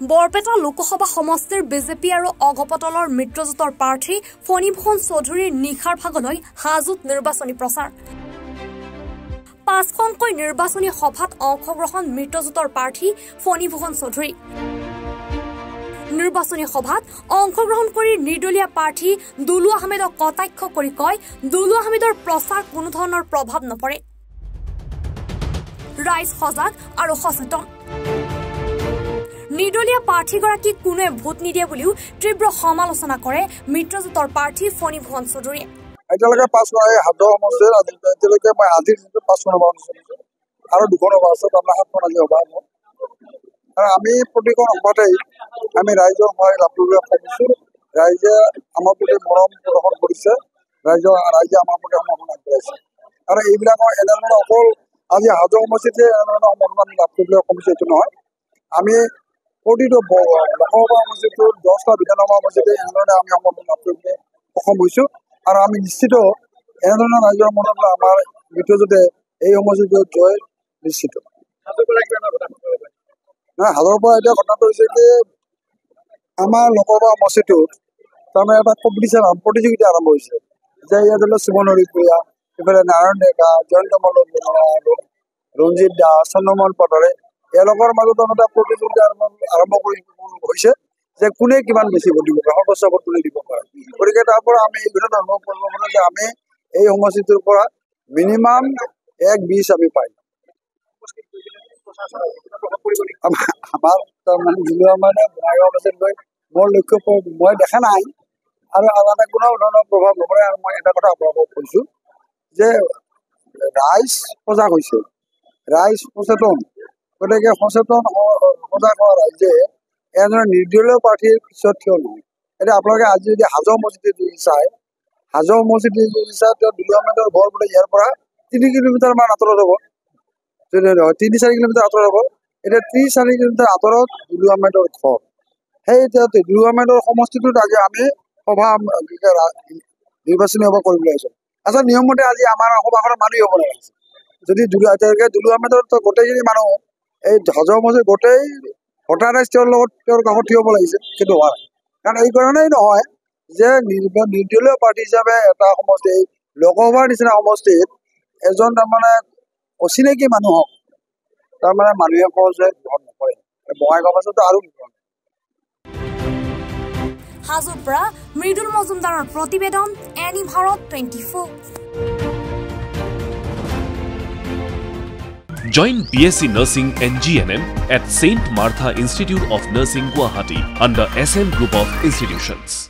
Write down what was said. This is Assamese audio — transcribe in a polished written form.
বৰপেটা লোকসভা সমষ্টিৰ বিজেপি আৰু অগপতলৰ মিত্ৰজোঁটৰ প্ৰাৰ্থী ফণীভূষণ চৌধুৰীৰ নিশাৰ ভাগলৈ হাজোত নিৰ্বাচনী প্ৰচাৰ। ৫খনকৈ নিৰ্বাচনী সভাত অংশগ্ৰহণ মিত্ৰজোঁটৰ প্ৰাৰ্থী ফণীভূষণ চৌধুৰী। নিৰ্বাচনী সভাত অংশগ্ৰহণ কৰি নিৰ্দলীয় প্ৰাৰ্থী দুলু আহমেদক কটাক্ষ কৰি কয়, দুলু আহমেদৰ প্ৰচাৰ কোনো ধৰণৰ প্ৰভাৱ নপৰে। ৰাইজ সজাগ আৰু সচেতন। নিৰ্দলীয় প্ৰাৰ্থীগৰাকীক কোনোৱে ভোট নিদিয়ে বুলিও তীব্ৰ সমালোচনা কৰে মিত্ৰজোঁটৰ প্ৰাৰ্থী ফণীভূষণ চৌধুৰীয়ে। এতিয়ালৈকে পাছ কৰা হাজো সমষ্টিৰ এতিয়ালৈকে মই আজিৰ যিটো ৫খন সভা অনুষ্ঠিত আৰু ২খন সভা আছে, আপোনাৰ ৭খন আজি সভা হ'ব। আৰু আমি প্ৰতিখন সভাতেই আমি ৰাইজৰ সহায় লাভ কৰিবলৈ সক্ষম। ৰাইজে আমাৰ প্ৰতি মৰম প্ৰদৰ্শন কৰিছে, ৰাইজে আমাৰ প্ৰতি সমৰ্থন আগবঢ়াইছে। আৰু এইবিলাকৰ এনেধৰণৰ অকল আজি হাজো সমষ্টিতে এনেধৰণৰ সমৰ্থন লাভ কৰিবলৈ সক্ষম হৈছে এইটো নহয়। আমি প্ৰতিটো লোকসভা সমষ্টিটো 10টা বিধানসভা সমষ্টিতে এনেধৰণে আমি সমৰ্থন লাভ কৰিবলৈ সক্ষম হৈছোঁ। আৰু আমি নিশ্চিত এনেধৰণৰ ৰাইজৰ মনত আমাৰ মিত্ৰজোঁটে এই সমষ্টিটোত জয় নিশ্চিত। হাজোৰ পৰা এতিয়া ঘটনাটো হৈছে যে আমাৰ লোকসভা সমষ্টিটোত তাৰমানে এটা কম্পিটিশ্যন প্ৰতিযোগিতা আৰম্ভ হৈছে যে ইয়াত ধৰি লওক শিৱন হৰিপ্ৰিয়া, ইফালে নাৰায়ণ ডেকা, জয়ন্ত মল্ল, ৰঞ্জিত দাস, চন্দ্ৰমোহন পাটোৱাৰী, এওঁলোকৰ মাজত এটা প্ৰতিযোগিতা আৰম্ভ হৈছে যে কোনে কিমান বেছি ভোট দিব পাৰে, সৰ্বোচ্চ ভোট কোনে দিব পাৰে। গতিকে তাৰ পৰা আমি এই বিষয়ত অনুভৱ কৰিব পাৰোঁ যে আমি এই সমষ্টিটোৰ পৰা মিনিমাম 1-20 আমি পাই। আমাৰ তাৰমানে জিলা মানে বঙাইগাঁও বাছত গৈ মোৰ লক্ষ্য মই দেখা নাই আৰু আলাদা কোনো ধৰণৰ প্ৰভাৱ নপৰে। আৰু মই এটা কথা আপোনালোকক কৈছোঁ যে ৰাইজ সজাগ হৈছে, ৰাইজ সচেতন। গতিকে সচেতন সজাগ হোৱা ৰাইজে এনেধৰণে নিৰ্দলীয় প্ৰাৰ্থীৰ পিছত থিয় নহয়। এতিয়া আপোনালোকে আজি যদি হাজো সমষ্টিত যদি চায়, হাজো সমষ্টিত যদি চায় তেওঁ দুলু আহমেদৰ ঘৰ বোলে ইয়াৰ পৰা 3 কিলোমিটাৰমান আঁতৰত হ'ব, যদি 3-4 কিলোমিটাৰ আঁতৰত হ'ব। এতিয়া 3-4 কিলোমিটাৰ আঁতৰত দুলু আহমেদৰ ঘৰ। সেই দুলু আহমেদৰ সমষ্টিটোত আজি আমি সভা নিৰ্বাচনী সভা কৰিবলৈ আহিছোঁ। আচলতে নিয়মমতে আজি আমাৰ সভাখনৰ মানুহ হ'ব লাগিছে। যদি দুলু আহমেদৰ গোটেইখিনি মানুহ এই হাজো সমষ্টিৰ গোটেই ভোটাৰ ৰাইজ তেওঁৰ লগত তেওঁৰ কাষত থিয় হ'ব লাগিছে, কিন্তু হোৱা নাই। কাৰণ এই কাৰণেই নহয় যে নিৰ্দলীয় প্ৰাৰ্থী হিচাপে এটা সমষ্টি লোকসভাৰ নিচিনা সমষ্টিত এজন তাৰমানে অচিনাকি মানুহক তাৰমানে মানুহে সহজে গ্ৰহণ নকৰে। বঙাইগাঁও বাছতো আৰু হাজোৰ পৰা মৃদুল মজুমদাৰৰ প্ৰতিবেদন, any Bharat 24। Join BSc Nursing and GNM at St. Martha Institute of Nursing, Guwahati under SM Group of Institutions.